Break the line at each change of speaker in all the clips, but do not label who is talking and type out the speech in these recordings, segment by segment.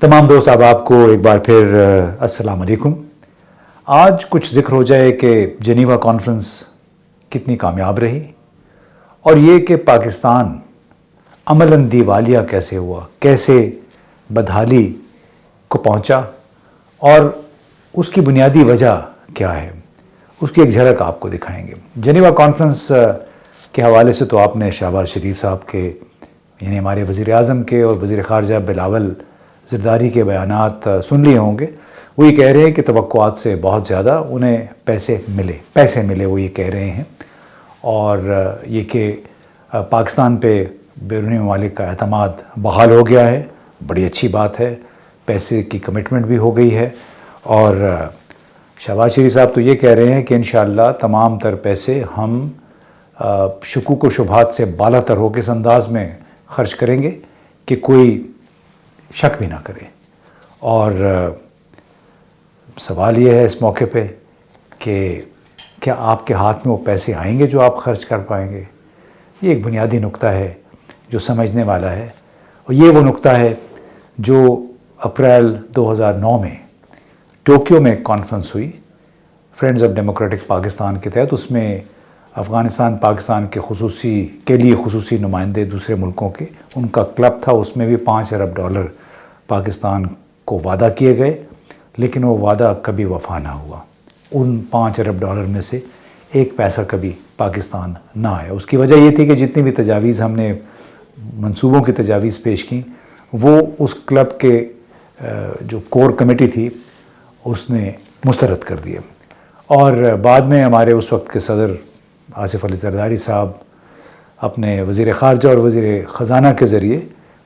तमाम दोस्त आप को एक बार फिर अस्सलाम वालेकुम। आज कुछ जिक्र हो जाए कि जेनीवा कॉन्फ्रेंस कितनी कामयाब रही और ये कि पाकिस्तान अमलन दिवालिया कैसे हुआ, कैसे बदहाली को पहुंचा और उसकी बुनियादी वजह क्या है, उसकी एक झलक आपको दिखाएंगे। जेनीवा कॉन्फ्रेंस के हवाले से तो आपने शहबाज शरीफ साहब के यानी हमारे वज़ीर आज़म के और वज़ीर ख़ारजा बिलावल ज़रदारी के बयानात सुन लिए होंगे। वो ये कह रहे हैं कि तवक्कुआत से बहुत ज़्यादा उन्हें पैसे मिले वो ये कह रहे हैं। और ये कि पाकिस्तान पे बैरूनी ममालिक का एतमाद बहाल हो गया है, बड़ी अच्छी बात है। पैसे की कमिटमेंट भी हो गई है और शहबाज शरीफ साहब तो ये कह रहे हैं कि इंशाअल्लाह तमाम तर पैसे हम शुकूक व शुबहात से बालातर हो के इस अंदाज़ में ख़र्च करेंगे कि कोई शक भी ना करे। और सवाल ये है इस मौके पे कि क्या आपके हाथ में वो पैसे आएंगे जो आप खर्च कर पाएंगे। ये एक बुनियादी नुक्ता है जो समझने वाला है और ये वो नुक्ता है जो अप्रैल 2009 में टोक्यो में कॉन्फ्रेंस हुई फ्रेंड्स ऑफ डेमोक्रेटिक पाकिस्तान के तहत। उसमें अफ़गानिस्तान पाकिस्तान के लिए खुसूसी नुमाइंदे दूसरे मुल्कों के उनका क्लब था। उसमें भी $5 अरब पाकिस्तान को वादा किए गए, लेकिन वो वादा कभी वफ़ा ना हुआ। उन $5 अरब में से एक पैसा कभी पाकिस्तान ना आया। उसकी वजह ये थी कि जितनी भी तजावीज़ हमने मंसूबों की तजावीज़ पेश की वो उस क्लब के जो कोर कमेटी थी उसने मुस्तरद कर दिए। और बाद में हमारे उस वक्त के सदर आसिफ अली ज़रदारी साहब अपने वज़ीर ख़ारजा और वज़ीर ख़ज़ाना के ज़रिए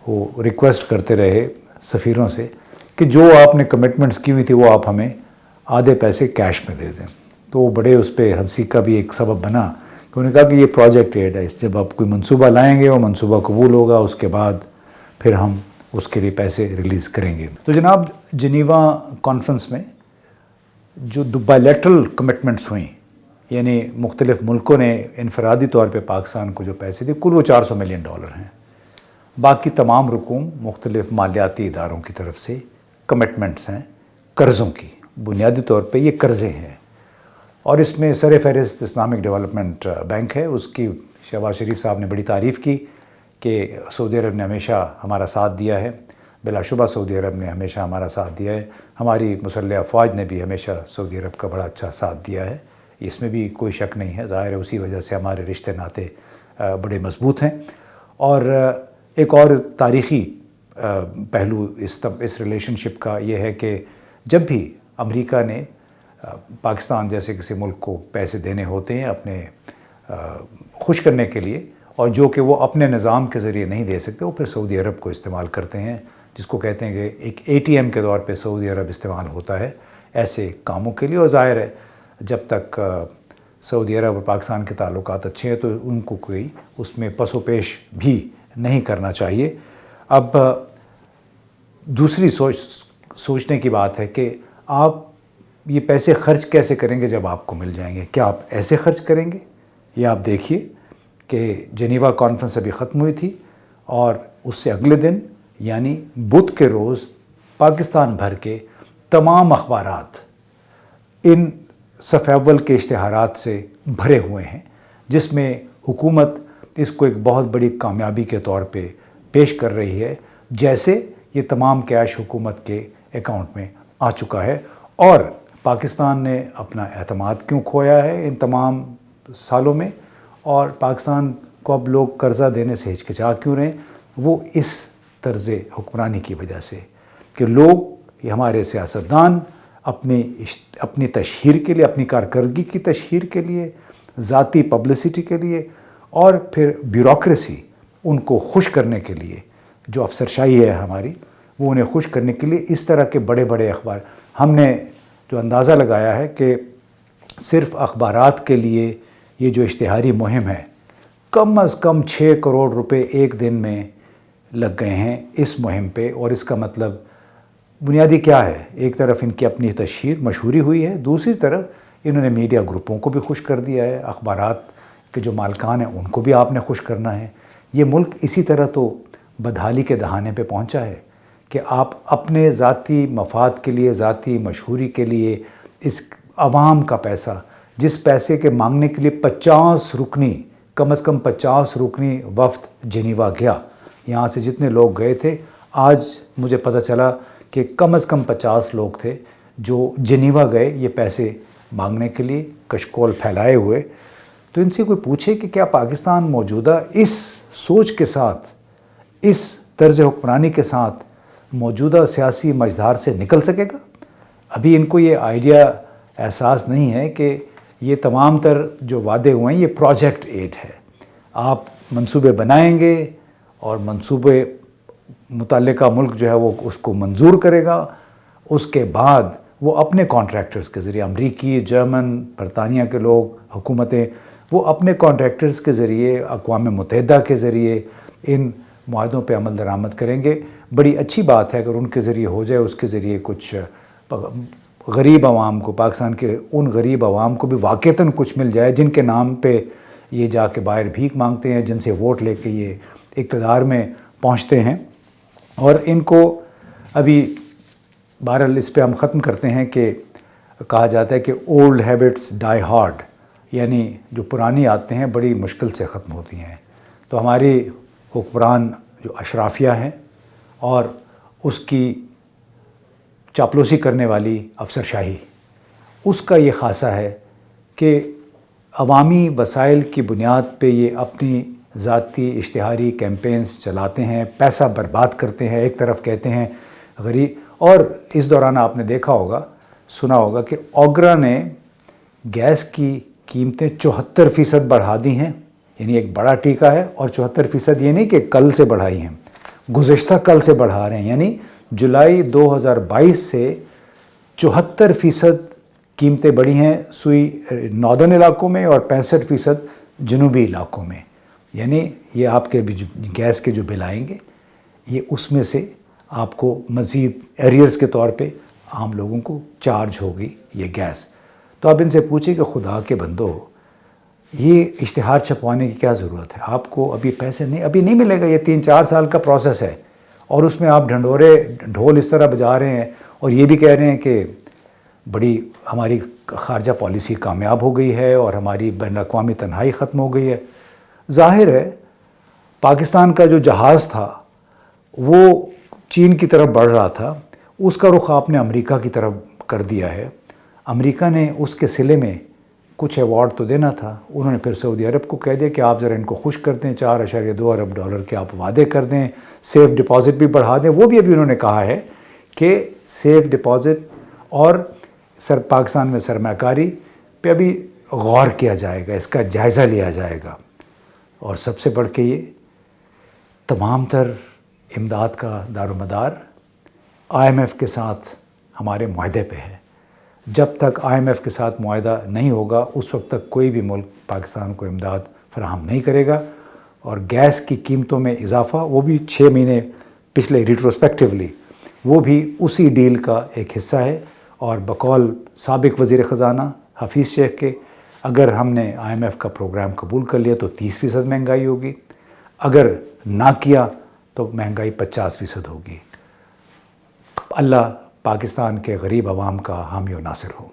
वो रिक्वेस्ट करते रहे सफ़ीरों से कि जो आपने कमिटमेंट्स की हुई थी वो आप हमें आधे पैसे कैश में दे दें। तो वो बड़े उस पर हंसी का भी एक सबब बना कि उन्होंने कहा कि ये प्रोजेक्ट एड है, जब आप कोई मंसूबा लाएंगे वो मंसूबा कबूल होगा, उसके बाद फिर हम उसके लिए पैसे रिलीज़ करेंगे। तो जनाब जेनीवा कॉन्फ्रेंस में जो बायलैटरल कमिटमेंट्स हुई यानी मुख्तलिफ़ मुल्कों ने इनफरादी तौर पे पाकिस्तान को जो पैसे दिए कुल वो $400 मिलियन हैं। बाकी तमाम रुकूम मुख्तलिफ़ मालियाती इदारों की तरफ से कमिटमेंट्स हैं कर्ज़ों की, बुनियादी तौर पे ये कर्ज़े हैं। और इसमें सर फहरिस्त इस्लामिक डेवलपमेंट बैंक है। उसकी शहबाज शरीफ साहब ने बड़ी तारीफ़ की कि सऊदी अरब ने हमेशा हमारा साथ दिया है। बिलाशुबा सऊदी अरब ने हमेशा हमारा साथ दिया है। हमारी मुसल्लह अफ़वाज ने भी हमेशा सऊदी अरब का बड़ा अच्छा साथ दिया है, इसमें भी कोई शक नहीं है। ज़ाहिर है उसी वजह से हमारे रिश्ते नाते बड़े मज़बूत हैं। और एक और तारीख़ी पहलू इस रिलेशनशिप का ये है कि जब भी अमेरिका ने पाकिस्तान जैसे किसी मुल्क को पैसे देने होते हैं अपने खुश करने के लिए और जो कि वो अपने निज़ाम के ज़रिए नहीं दे सकते, वो फिर सऊदी अरब को इस्तेमाल करते हैं, जिसको कहते हैं कि एक ATM के तौर पे सऊदी अरब इस्तेमाल होता है ऐसे कामों के लिए। और ज़ाहिर है जब तक सऊदी अरब और पाकिस्तान के ताल्लुकात अच्छे हैं तो उनको कोई उसमें पसो पेश भी नहीं करना चाहिए। अब दूसरी सोचने की बात है कि आप ये पैसे खर्च कैसे करेंगे जब आपको मिल जाएंगे। क्या आप ऐसे खर्च करेंगे? ये आप देखिए कि जेनीवा कॉन्फ्रेंस अभी ख़त्म हुई थी और उससे अगले दिन यानी बुध के रोज़ पाकिस्तान भर के तमाम अखबारात इन सफ़ अव्वल के इश्तिहारात से भरे हुए हैं, जिसमें हुकूमत इसको एक बहुत बड़ी कामयाबी के तौर पे पेश कर रही है, जैसे ये तमाम कैश हुकूमत के अकाउंट में आ चुका है। और पाकिस्तान ने अपना एतमाद क्यों खोया है इन तमाम सालों में और पाकिस्तान को अब लोग कर्ज़ा देने से हिचकिचा क्यों रहे, वो इस तर्ज़ हुक्मरानी की वजह से कि लोग हमारे सियासतदान अपनी तशहीर के लिए, अपनी कारकर्दगी की तशहीर के लिए, ज़ाती पब्लिसिटी के लिए और फिर ब्यूरोक्रेसी उनको खुश करने के लिए, जो अफसरशाही है हमारी, वो उन्हें खुश करने के लिए इस तरह के बड़े बड़े अखबार। हमने जो अंदाज़ा लगाया है कि सिर्फ़ अखबारात के लिए ये जो इश्तिहारी मुहिम है कम अज़ कम 6 करोड़ रुपए एक दिन में लग गए हैं इस मुहिम पे। और इसका मतलब बुनियादी क्या है, एक तरफ इनकी अपनी तशहीर मशहूरी हुई है, दूसरी तरफ इन्होंने मीडिया ग्रुपों को भी खुश कर दिया है, अखबारात के जो मालकान हैं उनको भी आपने खुश करना है। ये मुल्क इसी तरह तो बदहाली के दहाने पे पहुंचा है کہ آپ اپنے ذاتی مفاد کے لیے، ذاتی مشہوری کے لیے اس عوام کا پیسہ، جس پیسے کے مانگنے کے لیے 50 رکنی، کم از کم 50 رکنی وفد جنیوا گیا، یہاں سے جتنے لوگ گئے تھے، آج مجھے پتہ چلا کہ کم از کم 50 لوگ تھے جو جنیوا گئے یہ پیسے مانگنے کے لیے، کشکول پھیلائے ہوئے. تو ان سے کوئی پوچھے کہ کیا پاکستان موجودہ اس سوچ کے ساتھ، اس طرز حکمرانی کے ساتھ موجودہ سیاسی مجدار سے نکل سکے گا؟ ابھی ان کو یہ آئیڈیا احساس نہیں ہے کہ یہ تمام تر جو وعدے ہوئے ہیں یہ پروجیکٹ 8 ہے. آپ منصوبے بنائیں گے اور منصوبے متعلقہ ملک جو ہے وہ اس کو منظور کرے گا، اس کے بعد وہ اپنے کانٹریکٹرز کے ذریعے، امریکی، جرمن، برطانیہ کے لوگ، حکومتیں، وہ اپنے کانٹریکٹرز کے ذریعے، اقوام متحدہ کے ذریعے ان معاہدوں پہ عمل درآمد کریں گے. بڑی اچھی بات ہے اگر ان کے ذریعے ہو جائے، اس کے ذریعے کچھ غریب عوام کو، پاکستان کے ان غریب عوام کو بھی واقعتاً کچھ مل جائے جن کے نام پہ یہ جا کے باہر بھیک مانگتے ہیں، جن سے ووٹ لے کے یہ اقتدار میں پہنچتے ہیں. اور ان کو ابھی بہرحال اس پہ ہم ختم کرتے ہیں کہ کہا جاتا ہے کہ اولڈ ہیبٹس ڈائی ہارڈ، یعنی جو پرانی عادتیں ہیں بڑی مشکل سے ختم ہوتی ہیں. تو ہماری حکمران جو اشرافیہ ہیں اور اس کی چاپلوسی کرنے والی افسر شاہی، اس کا یہ خاصہ ہے کہ عوامی وسائل کی بنیاد پہ یہ اپنی ذاتی اشتہاری کیمپینز چلاتے ہیں، پیسہ برباد کرتے ہیں. ایک طرف کہتے ہیں غریب، اور اس دوران آپ نے دیکھا ہوگا، سنا ہوگا کہ اوگرا نے گیس کی قیمتیں 74% بڑھا دی ہیں. یعنی ایک بڑا ٹیکہ ہے، اور 74% یہ نہیں کہ کل سے بڑھائی ہیں، گزشتہ کل سے بڑھا رہے ہیں. یعنی جولائی 2022 سے 74% قیمتیں بڑھی ہیں سوئی ناردرن علاقوں میں اور 65% جنوبی علاقوں میں. یعنی یہ آپ کے گیس کے جو بل آئیں گے یہ اس میں سے آپ کو مزید ایریئرز کے طور پہ عام لوگوں کو چارج ہوگی یہ گیس. تو آپ ان سے پوچھیں کہ خدا کے بندو، یہ اشتہار چھپوانے کی کیا ضرورت ہے؟ آپ کو ابھی پیسے ابھی نہیں ملے گا. یہ 3-4 سال کا پروسیس ہے، اور اس میں آپ ڈھول اس طرح بجا رہے ہیں اور یہ بھی کہہ رہے ہیں کہ بڑی ہماری خارجہ پالیسی کامیاب ہو گئی ہے اور ہماری بین الاقوامی تنہائی ختم ہو گئی ہے. ظاہر ہے پاکستان کا جو جہاز تھا وہ چین کی طرف بڑھ رہا تھا، اس کا رخ آپ نے امریکہ کی طرف کر دیا ہے. امریکہ نے اس کے صلے میں کچھ ایوارڈ تو دینا تھا، انہوں نے پھر سعودی عرب کو کہہ دیا کہ آپ ذرا ان کو خوش کر دیں، 4.2 ارب ڈالر کے آپ وعدے کر دیں، سیف ڈپازٹ بھی بڑھا دیں. وہ بھی ابھی انہوں نے کہا ہے کہ سیف ڈپازٹ اور پاکستان میں سرمایہ کاری پہ ابھی غور کیا جائے گا، اس کا جائزہ لیا جائے گا. اور سب سے بڑھ کے یہ تمام تر امداد کا دار و مدار IMF کے ساتھ ہمارے معاہدے پہ ہے. جب تک IMF کے ساتھ معاہدہ نہیں ہوگا اس وقت تک کوئی بھی ملک پاکستان کو امداد فراہم نہیں کرے گا. اور گیس کی قیمتوں میں اضافہ، وہ بھی 6 مہینے پچھلے ریٹروسپیکٹیولی، وہ بھی اسی ڈیل کا ایک حصہ ہے. اور بقول سابق وزیر خزانہ حفیظ شیخ کے، اگر ہم نے IMF کا پروگرام قبول کر لیا تو 30% مہنگائی ہوگی، اگر نہ کیا تو مہنگائی 50% ہوگی. اللہ پاکستان کے غریب عوام کا حامی و ناصر ہو.